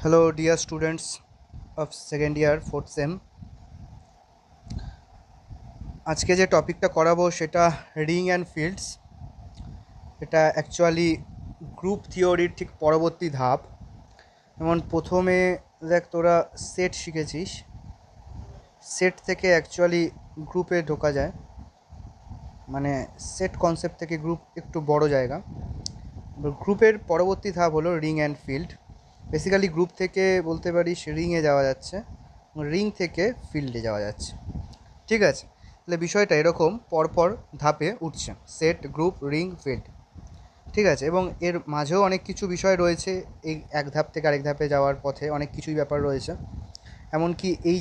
Hello, dear students of second year, fourth sem. আজকে যে টপিকটা করাবো সেটা রিং অ্যান্ড ফিল্ডস। এটা অ্যাকচুয়ালি গ্রুপ থিওরির ঠিক পরবর্তী ধাপ। যেমন প্রথমে দেখ তোরা সেট শিখেছিস, সেট থেকে অ্যাকচুয়ালি গ্রুপে ঢোকা যায়, মানে সেট কনসেপ্ট থেকে গ্রুপ একটু বড় জায়গা। গ্রুপের পরবর্তী ধাপ হলো ring and field. Basically group থেকে বলতে পারিস রিংয়ে যাওয়া যাচ্ছে, রিং থেকে ফিল্ডে যাওয়া যাচ্ছে। ঠিক আছে, তাহলে বিষয়টা এরকম পরপর ধাপে উঠছে, সেট, গ্রুপ, রিং, ফিল্ড। ঠিক আছে, এবং এর মাঝেও অনেক কিছু বিষয় রয়েছে। এই এক ধাপ থেকে আরেক ধাপে যাওয়ার পথে অনেক কিছুই ব্যাপার রয়েছে, এমনকি এই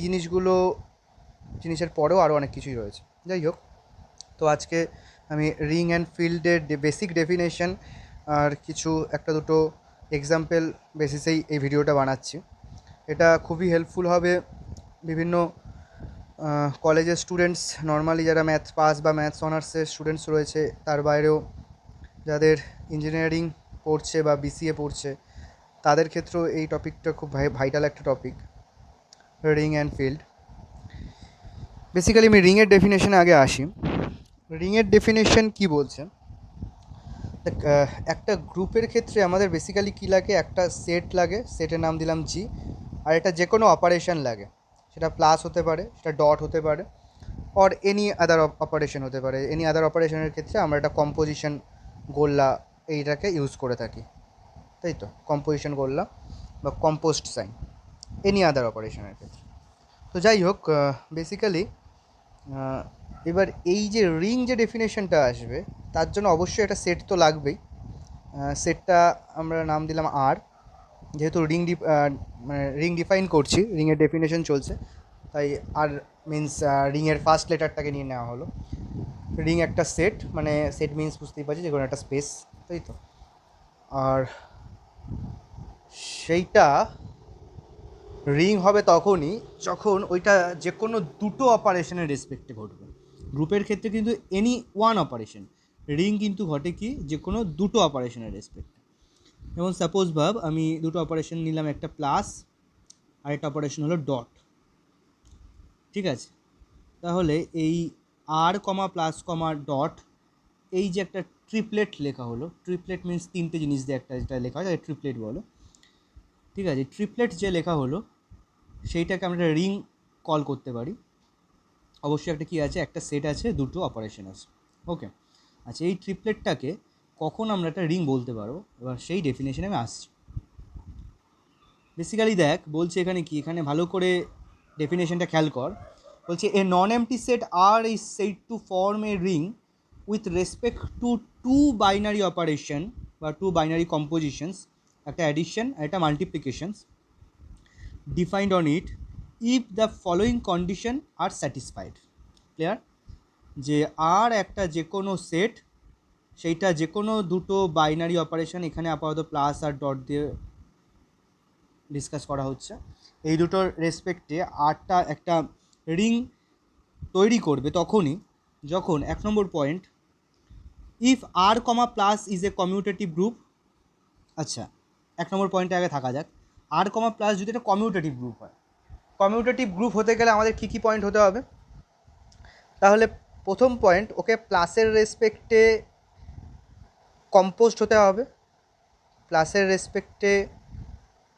জিনিসের পরেও আরও অনেক কিছুই রয়েছে। যাই হোক, তো আজকে আমি রিং অ্যান্ড ফিল্ডের বেসিক ডেফিনেশন আর কিছু একটা দুটো এক্সাম্পল বেসিসেই এই ভিডিওটা বানাচ্ছি। এটা খুবই হেল্পফুল হবে বিভিন্ন কলেজের স্টুডেন্টস, নর্মালি যারা ম্যাথ পাস বা ম্যাথস অনার্সের স্টুডেন্টস রয়েছে, তার বাইরেও যাদের ইঞ্জিনিয়ারিং পড়ছে বা বিসিএ পড়ছে, তাদের ক্ষেত্রেও এই টপিকটা খুব ভাইটাল একটা topic, ring and field. Basically আমি রিংয়ের ডেফিনেশনে আগে আসি। রিংয়ের ডেফিনেশন কি বলছে, একটা গ্রুপের ক্ষেত্রে আমাদের বেসিক্যালি কী লাগে, একটা সেট লাগে, সেটের নাম দিলাম জি, আর এটা যে কোনো অপারেশন লাগে, সেটা প্লাস হতে পারে, সেটা ডট হতে পারে, অর এনি আদার অপারেশন হতে পারে। এনি আদার অপারেশনের ক্ষেত্রে আমরা একটা কম্পোজিশন গোল্লা এইটাকে ইউজ করে থাকি, তাই তো, কম্পোজিশন গোল্লা বা কম্পোস্ট সাইন এনি আদার অপারেশনের ক্ষেত্রে। তো যাই হোক, বেসিক্যালি এবার এই যে রিং যে ডেফিনেশনটা আসবে, তার জন্য অবশ্যই একটা সেট তো লাগবেই। সেটটা আমরা নাম দিলাম আর, যেহেতু মানে রিং ডিফাইন করছি, রিংয়ের ডেফিনেশন চলছে, তাই আর মিন্স রিংয়ের ফার্স্ট লেটারটাকে নিয়ে নেওয়া হলো। রিং একটা সেট, মানে সেট মিন্স বুঝতেই পারছি যে কোনো একটা স্পেস, তাই তো। আর সেইটা রিং হবে তখনই যখন ওইটা যে কোনো দুটো অপারেশনের রেসপেক্টে ঘটবে। গ্রুপের ক্ষেত্রে কিন্তু এনি ওয়ান অপারেশন, রিং কিন্তু ঘটে কি যে কোনো দুটো অপারেশনের রেসপেক্টে। যেমন সাপোজ ভাব আমি দুটো অপারেশন নিলাম, একটা প্লাস আর একটা অপারেশন হলো ডট। ঠিক আছে, তাহলে এই আর কমা প্লাস কমা ডট, এই যে একটা ট্রিপলেট লেখা হলো, ট্রিপলেট মিন্স তিনটে জিনিস দিয়ে একটা যেটা লেখা হয় ট্রিপলেট বলো। ঠিক আছে, ট্রিপলেট যে লেখা হলো সেইটাকে আমরা রিং কল করতে পারি। অবশ্যই একটা কী আছে, একটা সেট আছে, দুটো অপারেশন আছে। ওকে, আচ্ছা, এই ট্রিপলেটটাকে কখন আমরা একটা রিং বলতে পারবো, এবার সেই ডেফিনেশনে আমি আসছি। বেসিক্যালি দেখ বলছে এখানে কি, এখানে ভালো করে ডেফিনেশনটা খেয়াল কর। বলছে a non empty set R is said to form a ring with respect to two binary operation বা টু বাইনারি কম্পোজিশনস, একটা অ্যাডিশন আর একটা multiplications, defined on it if the following condition are satisfied. Clear? যে আর একটা যে কোনো set, সেইটা যে কোনো দুটো বাইনারি অপারেশন, এখানে আপাতত প্লাস আর ডট দিয়ে ডিসকাস করা হচ্ছে, এই দুটোর রেসপেক্টে আরটা একটা রিং তৈরি করবে তখনই যখন, এক নম্বর point, if R comma plus is a commutative group. আচ্ছা, এক নম্বর পয়েন্টে আগে থাকা যাক, আর কমা প্লাস যদি একটা কমিউটেটিভ গ্রুপ হয়। কমিউটেটিভ গ্রুপ হতে গেলে আমাদের কী কী পয়েন্ট হতে হবে? তাহলে প্রথম পয়েন্ট, ওকে প্লাসের রেসপেক্টে কম্পোস্ট হতে হবে, প্লাসের রেসপেক্টে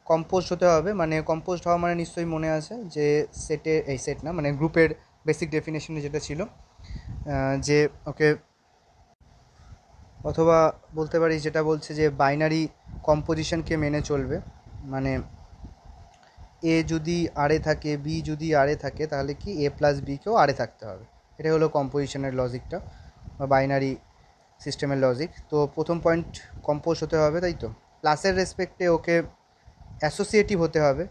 কম্পোস্ট হতে হবে। মানে কম্পোস্ট হওয়া মানে নিশ্চয়ই মনে আছে যে সেটে, এই সেট না মানে গ্রুপের বেসিক ডেফিনেশনে যেটা ছিল, যে ওকে, অথবা বলতে পারি যেটা বলছে যে বাইনারি কম্পোজিশনকে মেনে চলবে। মানে এ যদি আরে থাকে, বি যদি আরে থাকে, তাহলে কি এ প্লাস বিকেও আরে থাকতে হবে। এটা হলো কম্পোজিশনের লজিকটা বা বাইনারি সিস্টেমের লজিক। তো প্রথম পয়েন্ট কম্পোজ হতে হবে, তাই তো। প্লাসের রেসপেক্টে ওকে অ্যাসোসিয়েটিভ হতে হবে।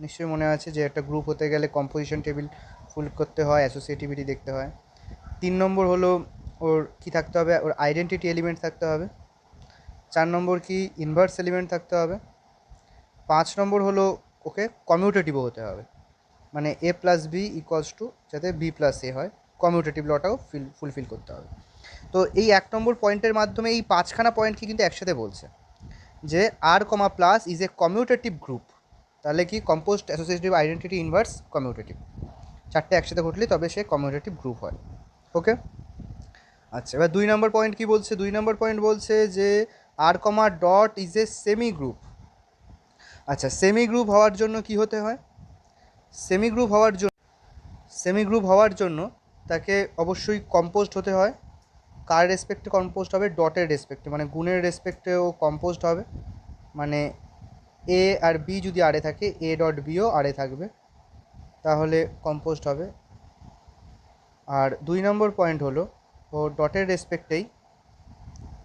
নিশ্চয়ই মনে আছে যে একটা গ্রুপ হতে গেলে কম্পোজিশন টেবিল ফুল করতে হয়, অ্যাসোসিয়েটিভিটি দেখতে হয়। 3 নম্বর হলো ওর কী থাকতে হবে, ওর আইডেন্টিটি এলিমেন্ট থাকতে হবে। 4 নম্বর কি, ইনভার্স এলিমেন্ট থাকতে হবে। 5 নম্বর হলো ওকে কমিউটেটিভও হতে হবে, মানে এ প্লাস বি ইকুয়ালস টু যাতে বি প্লাস এ হয়, কমিউটেটিভ লটাও ফুলফিল করতে হবে। তো এই 1 নম্বর পয়েন্টের মাধ্যমে এই 5খানা পয়েন্টকে কিন্তু একসাথে বলছে যে R comma plus is a commutative group. তাহলে কি কম্পোস্ট অ্যাসোসিয়েটিভ আইডেন্টিটি ইনভার্স কমিউটেটিভ, চারটে একসাথে ঘটলে তবে সে কমিউটেটিভ গ্রুপ হয়। ওকে, আচ্ছা এবার 2 নম্বর পয়েন্ট কি বলছে? 2 নম্বর পয়েন্ট বলছে যে R comma dot is a semigroup. আচ্ছা, সেমি গ্রুপ হওয়ার জন্য কি হতে হয়? সেমি গ্রুপ হওয়ার জন্য তাকে অবশ্যই কম্পোস্ট হতে হয়। কার রেসপেক্টে কম্পোস্ট হবে? ডটের রেসপেক্টে, মানে গুণের রেসপেক্টেও কম্পোস্ট হবে। মানে এ আর বি যদি আরে থাকে, এ ডট বিও আরে থাকবে, তাহলে কম্পোস্ট হবে। আর 2 নম্বর পয়েন্ট হলো ও ডটের রেসপেক্টেই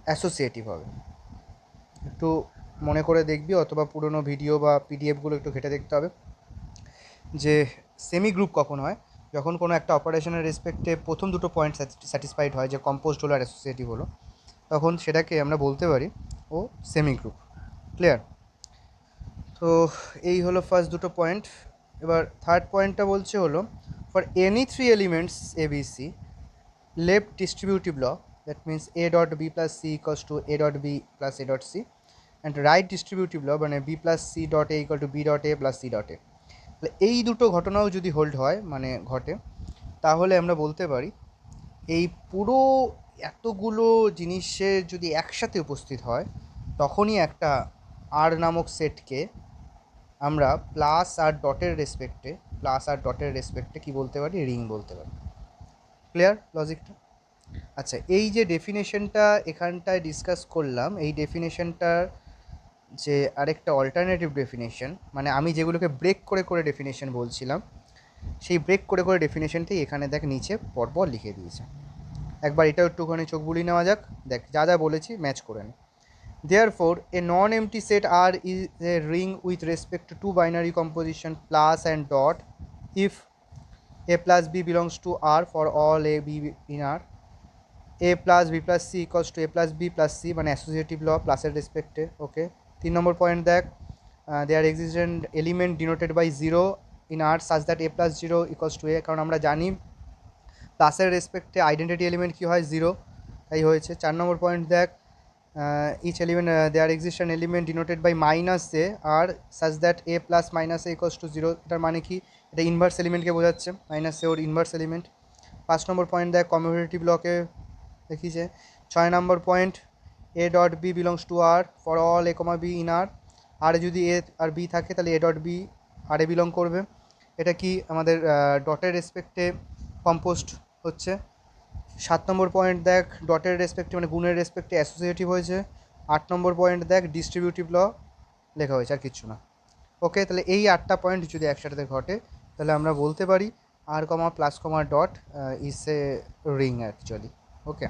অ্যাসোসিয়েটিভ হবে। একটু মনে করে দেখবি, অথবা পুরোনো ভিডিও বা পিডিএফগুলো একটু ঘেটে দেখতে হবে যে সেমি গ্রুপ কখন হয়, যখন কোনো একটা অপারেশনের রেসপেক্টে প্রথম দুটো পয়েন্ট স্যাটিসফাইড হয়, যে কম্পোস্ট হলো আর অ্যাসোসিয়েটিভ হলো, তখন সেটাকে আমরা বলতে পারি ও সেমি গ্রুপ। ক্লিয়ার? তো এই হলো ফার্স্ট দুটো পয়েন্ট। এবার থার্ড পয়েন্টটা বলছে হলো for any three elements A B C left distributive law, that means A dot B plus C equals to A dot B plus A dot C, and right distributive law মানে B plus C dot A equal to B dot A plus C dot A. তাহলে এই দুটো ঘটনাও যদি hold হয়, মানে ঘটে, তাহলে আমরা বলতে পারি এই পুরো এতগুলো জিনিসের যদি একসাথে উপস্থিত হয়, তখনই একটা আর নামক সেটকে আমরা প্লাস আর ডটের রেসপেক্টে কী বলতে পারি? রিং বলতে পারি। ক্লিয়ার লজিকটা? আচ্ছা, এই যে ডেফিনেশনটা এখানটায় ডিসকাস করলাম, এই ডেফিনেশনটার যে আরেকটা অল্টারনেটিভ ডেফিনেশন, মানে আমি যেগুলোকে ব্রেক করে করে ডেফিনেশন বলছিলাম, সেই ব্রেক করে করে ডেফিনেশনটাই এখানে দেখ নিচে পরপর লিখে দিয়েছে। একবার এটাও একটুখানি চোখ বুলিয়ে নেওয়া যাক, দেখ যা যা বলেছি ম্যাচ করে নে। Therefore, a non-empty set R is a ring with respect to two binary composition plus and dot if A plus B belongs to R for all A B in R. A plus B plus C equals to A plus B plus C, মানে associative law plus এর রেসপেক্টে। ওকে, 3 নম্বর point দেখ, there exists an element denoted by 0 in R such that A plus 0 equals to A, কারণ আমরা জানি প্লাসের রেসপেক্টে identity element কী হয়? 0, তাই হয়েছে। 4 নম্বর পয়েন্ট দেখ, each element there exists an element denoted by minus a আর such that a plus minus a equals to 0, এটার মানে কি? এটা ইনভার্স এলিমেন্টকে বোঝাচ্ছে, মাইনাস এ ওর ইনভার্স এলিমেন্ট। 5 নম্বর পয়েন্ট দেখ, কমিউটেটিভ লকে দেখিয়েছে। 6 number point, A dot B belongs to R for all A comma B in R, আর যদি এ আর বি থাকে তাহলে এ ডট বি আর এ বিলং করবে। এটা কি আমাদের ডটের রেসপেক্টে কম্পোস্ট হচ্ছে। 7 নম্বর পয়েন্ট দেখ, ডটের রেসপেক্টে মানে গুণের রেসপেক্টে অ্যাসোসিয়েটিভ হয়েছে। 8 নম্বর পয়েন্ট দেখ, ডিস্ট্রিবিউটিভ ল লেখা হয়েছে, আর কিচ্ছু না। ওকে, তাহলে এই 8টা পয়েন্ট যদি একসাথে ঘটে, তাহলে আমরা বলতে পারি R comma plus comma dot is a ring actually. Okay,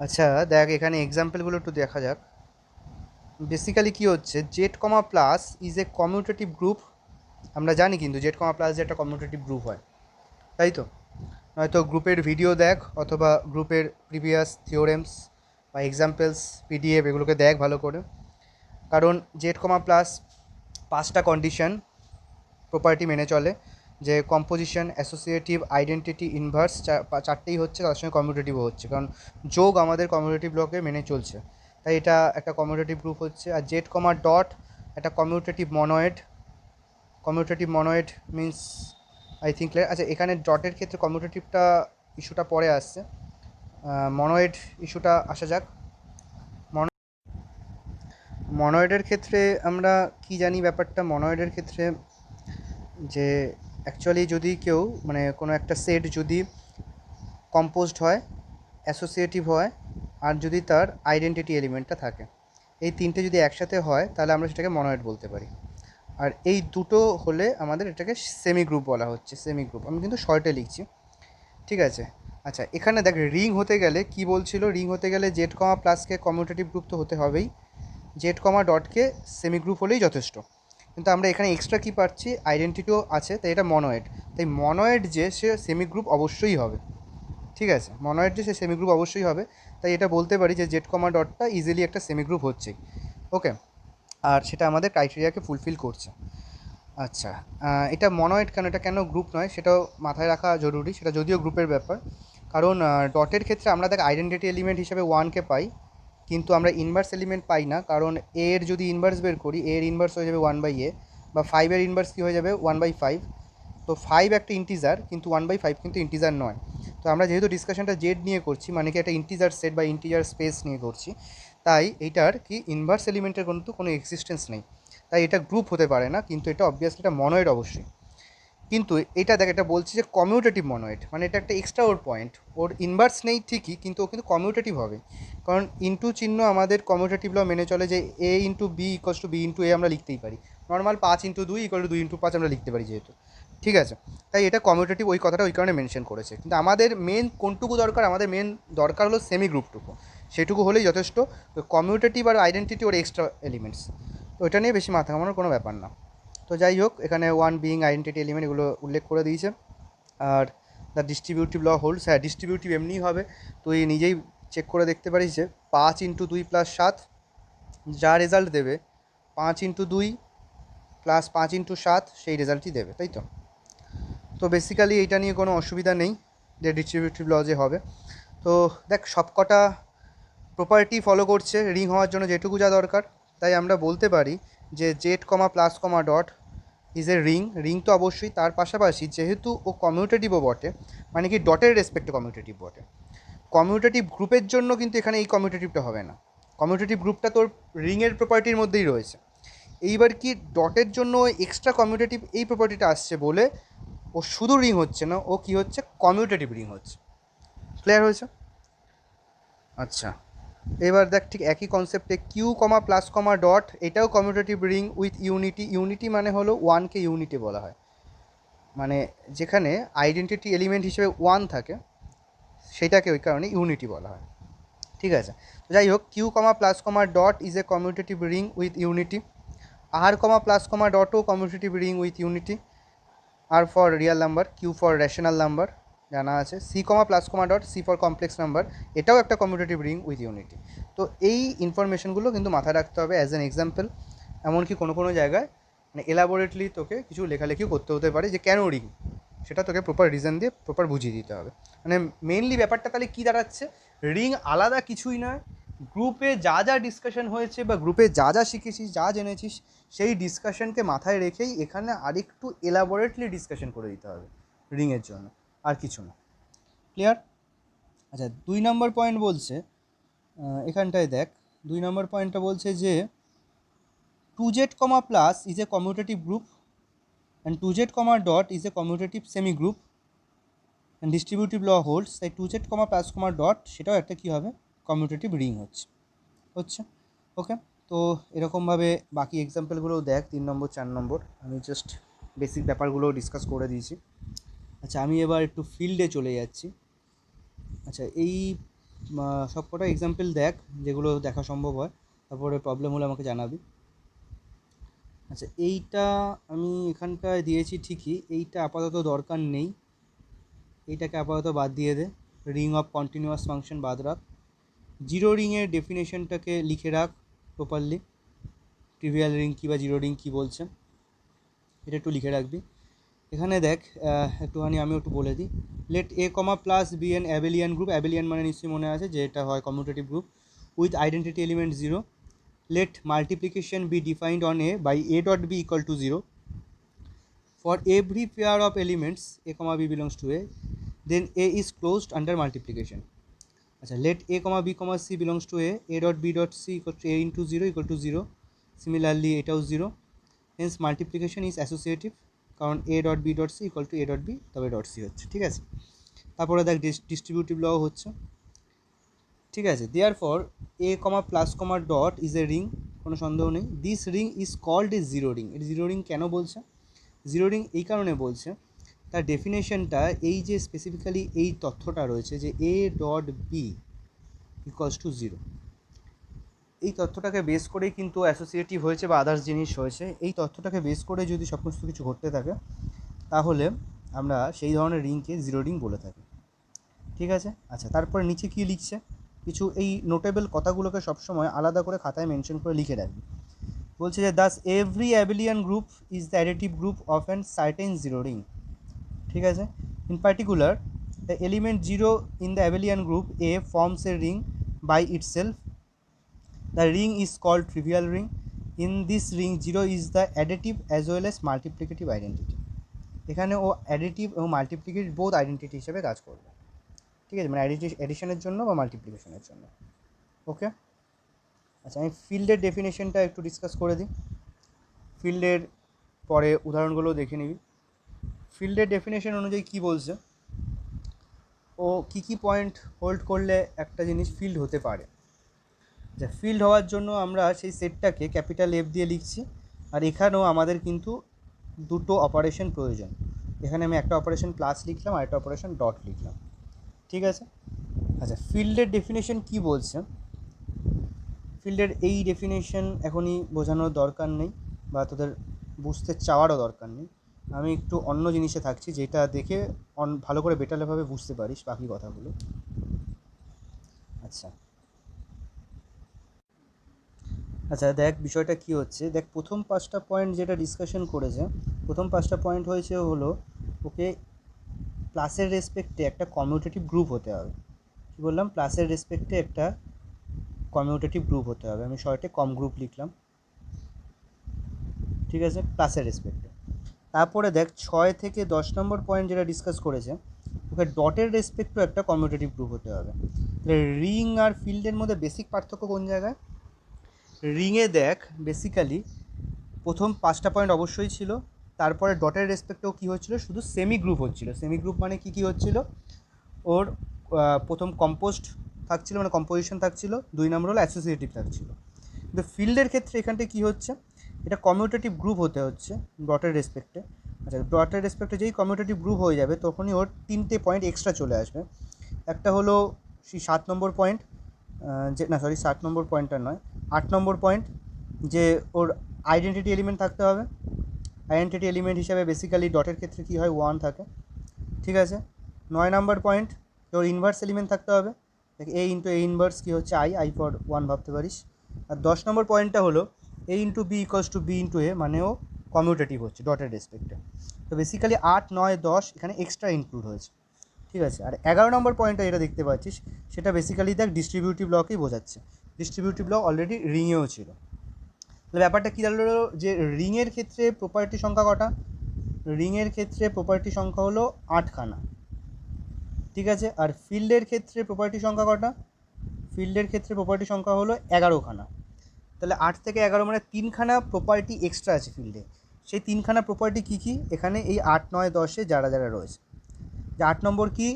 আচ্ছা দেখ এখানে এক্সাম্পলগুলো একটু দেখা যাক। বেসিক্যালি কী হচ্ছে, Z comma plus is a commutative group. আমরা জানি কিন্তু জেড কমা প্লাস যে একটা কমিউটেটিভ গ্রুপ হয়, তাই তো? নয়তো গ্রুপের ভিডিও দেখ, অথবা গ্রুপের প্রিভিয়াস থিওরেমস বা এক্সাম্পলস পিডিএফ এগুলোকে দেখ ভালো করে। কারণ জেড কমা প্লাস 5টা কন্ডিশন প্রপার্টি মেনে চলে, যে কম্পোজিশন, অ্যাসোসিয়েটিভ, আইডেন্টিটি, ইনভার্স, চারটেই হচ্ছে, তার সঙ্গে কমিউটেটিভও হচ্ছে, কারণ যোগ আমাদের কমিউটেটিভ ব্লকে মেনে চলছে, তাই এটা একটা কমিউটেটিভ গ্রুপ হচ্ছে। আর জেড কমা ডট একটা কমিউটেটিভ মনোয়েড মিন্স আই থিঙ্ক। আচ্ছা, এখানে ডটের ক্ষেত্রে কমিউটেটিভটা ইস্যুটা পরে আসছে, মনোয়েড ইস্যুটা আসা যাক। মনোয়েডের ক্ষেত্রে আমরা কি জানি ব্যাপারটা? মনোয়েডের ক্ষেত্রে যে অ্যাকচুয়ালি যদি কেউ মানে কোনো একটা সেট যদি কম্পোজড হয়, অ্যাসোসিয়েটিভ হয়, আর যদি তার আইডেন্টিটি এলিমেন্টটা থাকে, এই তিনটে যদি একসাথে হয়, তাহলে আমরা সেটাকে মনোয়েড বলতে পারি। আর এই দুটো হলে আমাদের এটাকে সেমি গ্রুপ বলা হচ্ছে। সেমি গ্রুপ আমি কিন্তু শর্টে লিখছি, ঠিক আছে? আচ্ছা, এখানে দেখ রিং হতে গেলে কি বলছিল? রিং হতে গেলে জেড কমা প্লাসকে কমিউটেটিভ গ্রুপ তো হতে হবেই, জেড কমা ডটকে সেমি গ্রুপ হলেই যথেষ্ট। কিন্তু আমরা এখানে এক্সট্রা কী পাচ্ছি? আইডেন্টিটিও আছে, তাই এটা মনোয়েড। তাই মনোয়েড যে সে সেমি গ্রুপ অবশ্যই হবে, ঠিক আছে? মনোয়েড যে সে সেমি গ্রুপ অবশ্যই হবে, তাই এটা বলতে পারি যে জেড কমা ডটটা ইজিলি একটা সেমি গ্রুপ হচ্ছেই। ওকে, আর সেটা আমাদের ক্রাইটেরিয়াকে ফুলফিল করছে। আচ্ছা, এটা মনোয়েড কেন, এটা কেন গ্রুপ নয় সেটাও মাথায় রাখা জরুরি, সেটা যদিও গ্রুপের ব্যাপার। কারণ ডটের ক্ষেত্রে আমরা দেখ আইডেন্টিটি এলিমেন্ট হিসেবে 1কে পাই, কিন্তু আমরা ইনভার্স এলিমেন্ট পাই না, কারণ এর যদি ইনভার্স বের করি এর ইনভার্স হয়ে যাবে 1/a, বা 5-এর ইনভার্স কী হয়ে যাবে 1/5। তো 5 একটা ইন্টিজার, কিন্তু 1/5 কিন্তু ইন্টিজার নয়। তো আমরা যেহেতু ডিসকাশনটা জেড নিয়ে করছি, মানে কি একটা ইন্টিজার সেট বা ইন্টিজার স্পেস নিয়ে করছি, তাই এটার কি ইনভার্স এলিমেন্টের কিন্তু কোনো এক্সিস্টেন্স নেই, তাই এটা গ্রুপ হতে পারে না, কিন্তু এটা অবভিয়াসলি এটা মনোয়েড অবশ্যই। কিন্তু এটা দেখ, এটা বলছি যে কমিউটেটিভ মনোয়েড, মানে এটা একটা এক্সট্রা ওর পয়েন্ট, ওর ইনভার্স নেই ঠিকই, কিন্তু ও কিন্তু কমিউটেটিভ হবে, কারণ ইন্টু চিহ্ন আমাদের কমিউটেটিভ ল মেনে চলে যে a into B equals to B into A আমরা লিখতেই পারি, নর্মাল 5 × 2 ইকুয়াল টু 2 × 5 আমরা লিখতে পারি যেহেতু, ঠিক আছে। তাই এটা কমিউটেটিভ, ওই কথাটা ওই কারণে মেনশন করেছে। কিন্তু আমাদের মেন কোনটুকু দরকার, আমাদের মেন দরকার হলো সেমি গ্রুপটুকু, সেটুকু হলেই যথেষ্ট। কমিউটেটিভ আর আইডেন্টিটি ওর এক্সট্রা এলিমেন্টস, তো ওইটা নিয়ে বেশি মাথা ঘামানোর কোনো ব্যাপার না। তো যাই হোক, এখানে ওয়ান বিইং আইডেন্টিটি এলিমেন্ট এগুলো উল্লেখ করে দিয়েছে। আর দ্য ডিস্ট্রিবিউটিভ ল হোল্ডস, হ্যাঁ ডিস্ট্রিবিউটিভ এমনিই হবে, তুই নিজেই চেক করে দেখতে পারিস যে 5 × 2 + 7 যা রেজাল্ট দেবে 5 × 2 + 5 × 7 সেই রেজাল্টই দেবে, তাই তো। তো বেসিক্যালি এইটা নিয়ে কোনো অসুবিধা নেই যে ডিস্ট্রিবিউটিভ ল যে হবে। তো দেখ, সবকটা প্রপার্টি ফলো করছে রিং হওয়ার জন্য যেটুকু যা দরকার, তাই আমরা বলতে পারি যে Z comma plus comma dot is a ring. Ring তো অবশ্যই, তার পাশাপাশি যেহেতু ও কমিউটেটিভও বটে, মানে কি ডটের রেসপেক্টে কমিউটেটিভ বটে। কমিউটেটিভ গ্রুপের জন্য কিন্তু এখানে এই কমিউটেটিভটা হবে না, কমিউটেটিভ গ্রুপটা তোর রিংয়ের প্রপার্টির মধ্যেই রয়েছে। এইবার কি ডটের জন্য এক্সট্রা কমিউটেটিভ এই প্রপার্টিটা আসছে বলে ও শুধু রিং হচ্ছে না, ও কি হচ্ছে, কমিউটেটিভ রিং হচ্ছে। ক্লিয়ার হয়েছে? আচ্ছা, এবার দেখ ঠিক একই কনসেপ্টে Q comma plus comma dot, এটাও commutative ring with unity. Unity মানে হলো ওয়ানকে ইউনিটি বলা হয়, মানে যেখানে আইডেন্টিটি এলিমেন্ট হিসেবে ওয়ান থাকে সেটাকে ওই কারণে ইউনিটি বলা হয়, ঠিক আছে। তো যাই হোক, Q comma plus comma dot is a commutative ring with unity. R comma plus comma ডটও commutative ring with unity. R for real number, Q for rational number জানা আছে। C comma plus comma dot, C for complex number, এটাও একটা commutative ring with unity. তো এই ইনফরমেশনগুলো কিন্তু মাথায় রাখতে হবে অ্যাজ অ্যান এক্সাম্পল। এমনকি কোনো কোনো জায়গায় মানে এলাবোরেটলি তোকে কিছু লেখালেখিও করতে হতে পারে যে কেন রিং, সেটা তোকে প্রপার রিজন দিয়ে প্রপার বুঝিয়ে দিতে হবে। মানে মেনলি ব্যাপারটা তাহলে কী দাঁড়াচ্ছে, রিং আলাদা কিছুই নয়, গ্রুপে যা যা ডিসকাশন হয়েছে বা গ্রুপে যা যা শিখেছিস যা জেনেছিস সেই ডিসকাশনকে মাথায় রেখেই এখানে আরেকটু এলাবোরেটলি ডিসকাশন করে দিতে হবে রিংয়ের জন্য, আর কিছু না। ক্লিয়ার? আচ্ছা, 2 নম্বর পয়েন্ট বলছে, এখানটায় দেখ 2 নম্বর পয়েন্টটা বলছে যে 2z, plus is a commutative group and 2z, dot is a commutative semigroup and distributive law holds. তাই 2z, প্লাস ডট সেটাও একটা কী হবে, কমিউটেটিভ রিং হচ্ছে। ওকে, তো এরকমভাবে বাকি এক্সাম্পলগুলোও দেখ, 3 নম্বর 4 নম্বর আমি জাস্ট বেসিক ব্যাপারগুলো ডিসকাস করে দিয়েছি। আচ্ছা, আমি এবার একটু ফিল্ডে চলে যাচ্ছি। আচ্ছা, এই সব কটা এক্সাম্পল দেখ যেগুলো দেখা সম্ভব হয়, তারপরে প্রবলেম হলে আমাকে জানাবি। আচ্ছা, এইটা আমি এখানটায় দিয়েছি ঠিকই, এইটা আপাতত দরকার নেই, এইটাকে আপাতত বাদ দিয়ে দে। রিং অফ কন্টিনিউয়াস ফাংশন বাদ রাখ। জিরো রিংয়ের ডেফিনেশনটাকে লিখে রাখ প্রপারলি, ট্রিভিয়াল রিং কী বা জিরো রিং কী বলছে এটা একটু লিখে রাখবি। এখানে দেখ একটুখানি আমি একটু বলে দিই। Let A comma plus be an abelian group, abelian মানে নিশ্চয়ই মনে আছে যে এটা হয় commutative group with identity element 0। Let multiplication be defined on A by A dot B equal to 0 for every pair of elements A comma B belongs to A, then A is closed under multiplication. আচ্ছা, let A comma B comma C belongs to A dot B dot c equal to a into 0 equal to 0। Similarly এটাও 0, hence multiplication is associative, কারণ a dot B dot c equal to A dot b, তবে dot c হচ্ছে, ঠিক আছে। তারপরে দেখ distributive ল হচ্ছে, ঠিক আছে। Therefore a comma plus comma dot is a ring, কোনো সন্দেহ নেই। This ring is called a zero ring. এর জিরো রিং কেন বলছে, জিরো রিং এই কারণে বলছে, তার ডেফিনেশনটা এই যে স্পেসিফিক্যালি এই তথ্যটা রয়েছে যে a dot b equals to 0, এই তথ্যটাকে বেস করেই কিন্তু অ্যাসোসিয়েটিভ হয়েছে বা আদার্স জিনিস হয়েছে। এই তথ্যটাকে বেস করে যদি সমস্ত কিছু ঘটতে থাকে তাহলে আমরা সেই ধরনের রিংকে জিরো রিং বলে থাকি, ঠিক আছে। আচ্ছা, তারপরে নিচে কী লিখছে, কিছু এই নোটেবল কথাগুলোকে সবসময় আলাদা করে খাতায় মেনশন করে লিখে রাখবি। বলছে যে thus every abelian group is the additive group of an certain zero ring, ঠিক আছে। In particular the element 0 in the abelian group a forms a ring by itself The ring is called trivial ring. In this ring 0 is the additive as well as multiplicative identity. এখানে ও additive এবং multiplicative both identity হিসেবে কাজ করবে, ঠিক আছে, মানে অ্যাডিশনের জন্য বা মাল্টিপ্লিকেশনের জন্য। ওকে, আচ্ছা আমি ফিল্ডের ডেফিনেশনটা একটু ডিসকাস করে দিই, ফিল্ডের পরে উদাহরণগুলো দেখে নিবি। ফিল্ডের ডেফিনেশন অনুযায়ী কী বলছে, ও কী পয়েন্ট হোল্ড করলে একটা জিনিস ফিল্ড হতে পারে। যে ফিল্ড হওয়ার জন্য আমরা সেই সেটটাকে ক্যাপিটাল এফ দিয়ে লিখছি, আর এখানেও আমাদের কিন্তু দুটো অপারেশন প্রয়োজন। এখানে আমি একটা অপারেশন প্লাস লিখলাম আর একটা অপারেশন ডট লিখলাম, ঠিক আছে। আচ্ছা ফিল্ডের ডেফিনেশন কি বলছে, ফিল্ডের এই ডেফিনেশন এখনই বোঝানোর দরকার নেই বা তোদের বুঝতে চাওয়ারও দরকার নেই। আমি একটু অন্য জিনিসে থাকছি যেটা দেখে ভালো করে বেটারভাবে বুঝতে পারিস বাকি কথাগুলো। আচ্ছা আচ্ছা দেখ বিষয়টা কী হচ্ছে, দেখ প্রথম 5টা পয়েন্ট যেটা ডিসকাশন করেছে, প্রথম 5টা পয়েন্ট হয়েছে হলো ওকে প্লাসের রেসপেক্টে একটা কমিউটেটিভ গ্রুপ হতে হবে। কী বললাম, প্লাসের রেসপেক্টে একটা কমিউটেটিভ গ্রুপ হতে হবে, আমি শর্টে কম গ্রুপ লিখলাম, ঠিক আছে, প্লাসের রেসপেক্টে। তারপরে দেখ 6 থেকে 10 নম্বর পয়েন্ট যেটা ডিসকাস করেছে, ওকে ডটের রেসপেক্টও একটা কমিউটেটিভ গ্রুপ হতে হবে। তাহলে রিং আর ফিল্ডের মধ্যে বেসিক পার্থক্য কোন জায়গায়, রিংয়ে দেখ বেসিক্যালি প্রথম 5টা পয়েন্ট অবশ্যই ছিল, তারপরে ডটের রেসপেক্টেও কী হচ্ছিল, শুধু সেমি গ্রুপ হচ্ছিল। সেমি গ্রুপ মানে কী হচ্ছিল, ওর প্রথম কম্পোস্ট থাকছিল মানে কম্পোজিশন থাকছিল, 2 নম্বর হলো অ্যাসোসিয়েটিভ থাকছিল। কিন্তু ফিল্ডের ক্ষেত্রে এখানটায় কী হচ্ছে, এটা কমিউটেটিভ গ্রুপ হতে হচ্ছে ডটের রেসপেক্টে। আচ্ছা ডটের রেসপেক্টে যেই কমিউটেটিভ গ্রুপ হয়ে যাবে তখনই ওর 3টে পয়েন্ট এক্সট্রা চলে আসবে। একটা হলো সেই 7 নম্বর পয়েন্ট, যে না সরি 7 নম্বর পয়েন্টটা নয়, 8 নম্বর পয়েন্ট, যে ওর আইডেন্টিটি এলিমেন্ট থাকতে হবে। আইডেন্টিটি এলিমেন্ট হিসাবে বেসিক্যালি ডটের ক্ষেত্রে কী হয় 1 থাকে, ঠিক আছে। 9 নম্বর পয়েন্ট, ওর ইনভার্স এলিমেন্ট থাকতে হবে, এ ইন্টু এ ইনভার্স কী হচ্ছে আই ফর 1 ভাবতে পারিস। আর 10 নম্বর পয়েন্টটা হলো A into B equals to B into A, মানেও কমিউটেটিভ হচ্ছে ডটের রেসপেক্টে। তো বেসিক্যালি 8, 9, 10 এখানে এক্সট্রা ইনক্লুড হয়েছে, ঠিক আছে। আর 11 নম্বর পয়েন্টটা যেটা দেখতে পাচ্ছিস সেটা বেসিক্যালি দেখ ডিস্ট্রিবিউটিভ লকেই বোঝাচ্ছে। ডিস্ট্রিবিউটিভ ল অলরেডি রিংয়েও ছিল। তাহলে ব্যাপারটা কী দাঁড়ালো, যে রিংয়ের ক্ষেত্রে প্রপার্টি সংখ্যা কটা, রিংয়ের ক্ষেত্রে প্রপার্টি সংখ্যা হলো 8খানা, ঠিক আছে। আর ফিল্ডের ক্ষেত্রে প্রপার্টি সংখ্যা কটা, ফিল্ডের ক্ষেত্রে প্রপার্টি সংখ্যা হলো 11খানা। তাহলে 8 থেকে 11 মানে 3খানা প্রপার্টি এক্সট্রা আছে ফিল্ডে। সেই 3খানা প্রপার্টি কী কী, এখানে এই 8, 9, 10-এ যারা যারা রয়েছে। যে 8 নম্বর কি,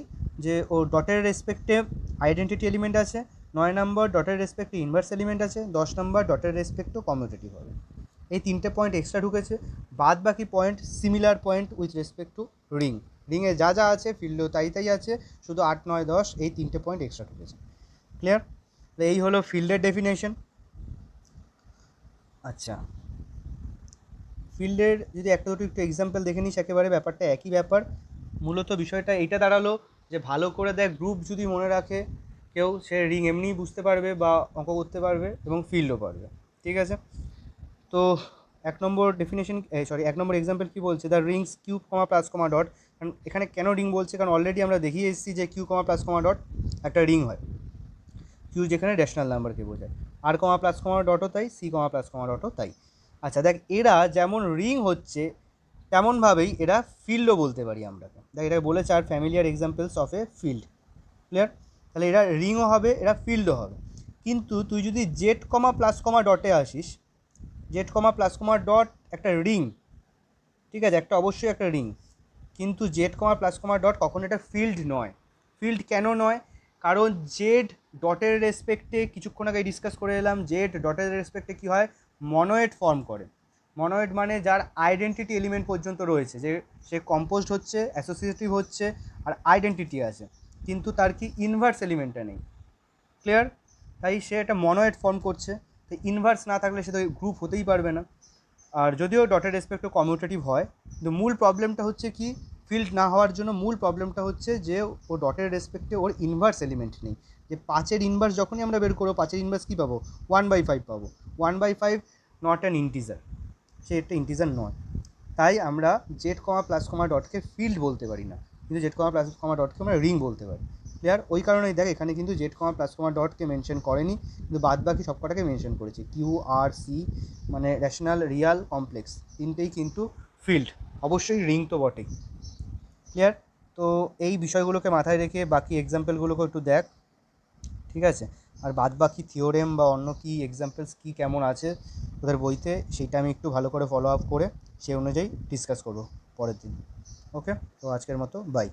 যে ও ডটের রেসপেক্টে আইডেন্টিটি এলিমেন্ট আছে, 9 নম্বর ডটের রেসপেক্টে ইনভার্স এলিমেন্ট আছে, 10 নম্বর ডটের রেসপেক্টও কমিউটেটিভ হবে। এই 3টে পয়েন্ট এক্সট্রা ঢুকেছে, বাদ বাকি point similar point with respect to ring. রিংয়ে যা যা আছে ফিল্ডেও তাই আছে, শুধু 8, 9, 10 এই 3টে পয়েন্ট এক্সট্রা ঢুকেছে। ক্লিয়ার? এই হলো ফিল্ডের ডেফিনেশন। আচ্ছা ফিল্ডের যদি একটা দুটো একটু এক্সাম্পল দেখে নিস, একেবারে ব্যাপারটা একই ব্যাপার। মূলত বিষয়টা এইটা দাঁড়ালো যে ভালো করে দেখ, গ্রুপ যদি মনে রাখে কেউ, সে রিং এমনিই বুঝতে পারবে বা অঙ্ক করতে পারবে এবং ফিল্ডও পারবে, ঠিক আছে। তো 1 নম্বর ডেফিনেশন, এক নম্বর এক্সাম্পল কী বলছে, the rings Q comma plus comma dot. কারণ এখানে কেন রিং বলছে, কারণ অলরেডি আমরা দেখিয়ে এসেছি যে Q comma plus comma dot একটা রিং হয়, কিউ যেখানে রেশনাল নাম্বারকে বোঝায়, আর কমা প্লাস কমা ডটও তাই, সি কমা প্লাস কমা ডটও তাই। আচ্ছা দেখ এরা যেমন রিং হচ্ছে তেমনভাবেই এরা ফিল্ডও বলতে পারি আমরা। দেখ এটা বলেছে are familiar examples of a field. Clear? তাহলে এরা রিংও হবে, এরা ফিল্ডও হবে। কিন্তু তুই যদি জেড কমা প্লাস কমা ডটে আসিস, Z comma plus comma dot একটা রিং, ঠিক আছে, একটা অবশ্যই একটা রিং, কিন্তু Z comma plus comma dot কখনো এটা ফিল্ড নয়। ফিল্ড কেন নয়, কারণ জেড ডটের রেসপেক্টে কিছুক্ষণ আগে ডিসকাস করে এলাম, জেড ডটের রেসপেক্টে কী হয়, মনোয়েড ফর্ম করে। মনোয়েড মানে যার আইডেন্টিটি এলিমেন্ট পর্যন্ত রয়েছে, যে সে কম্পোজড হচ্ছে, অ্যাসোসিয়েটিভ হচ্ছে আর আইডেন্টিটি আছে, কিন্তু তার কি ইনভার্স এলিমেন্টটা নেই। ক্লিয়ার? তাই সে একটা মনোয়েড ফর্ম করছে, তো ইনভার্স না থাকলে সে তো গ্রুপ হতেই পারবে না। আর যদিও ডটের রেসপেক্টও কমিউটেটিভ হয়, কিন্তু মূল প্রবলেমটা হচ্ছে কি, ফিল্ড না হওয়ার জন্য মূল প্রবলেমটা হচ্ছে যে ও ডটের রেসপেক্টে ওর ইনভার্স এলিমেন্ট নেই। যে 5-এর ইনভার্স যখনই আমরা বের করবো, 5-এর ইনভার্স কী পাবো, 1/5 পাবো। 1/5 নট অ্যান ইন্টিজার, সে একটা ইন্টিজার নয়। তাই আমরা জেড কমা প্লাস কমা ডটকে ফিল্ড বলতে পারি না, কিন্তু জেড কমা প্লাস কমা ডটকে আমরা রিং বলতে পারি। ক্লিয়ার? ওই কারণেই দেখ এখানে কিন্তু জেড কমা প্লাস কমা ডটকে মেনশন করেনি, কিন্তু বাদ বাকি সব কটাকে মেনশন করেছে। কিউ আর সি মানে রেশনাল, রিয়াল, কমপ্লেক্স, তিনটেই কিন্তু ফিল্ড, অবশ্যই রিং তো বটেই। ক্লিয়ার? তো এই বিষয়গুলোকে মাথায় রেখে বাকি এক্সাম্পলগুলোকে একটু দেখ, ঠিক আছে? আর বাদ বাকি থিওরেম বা অন্য কি এক্সাম্পলস কী কেমন আছে ওদের বইতে, সেইটা আমি একটু ভালো করে ফলো আপ করে সেই অনুযায়ী ডিসকাস করবো পরের দিন। ওকে, তো আজকের মতো বাই।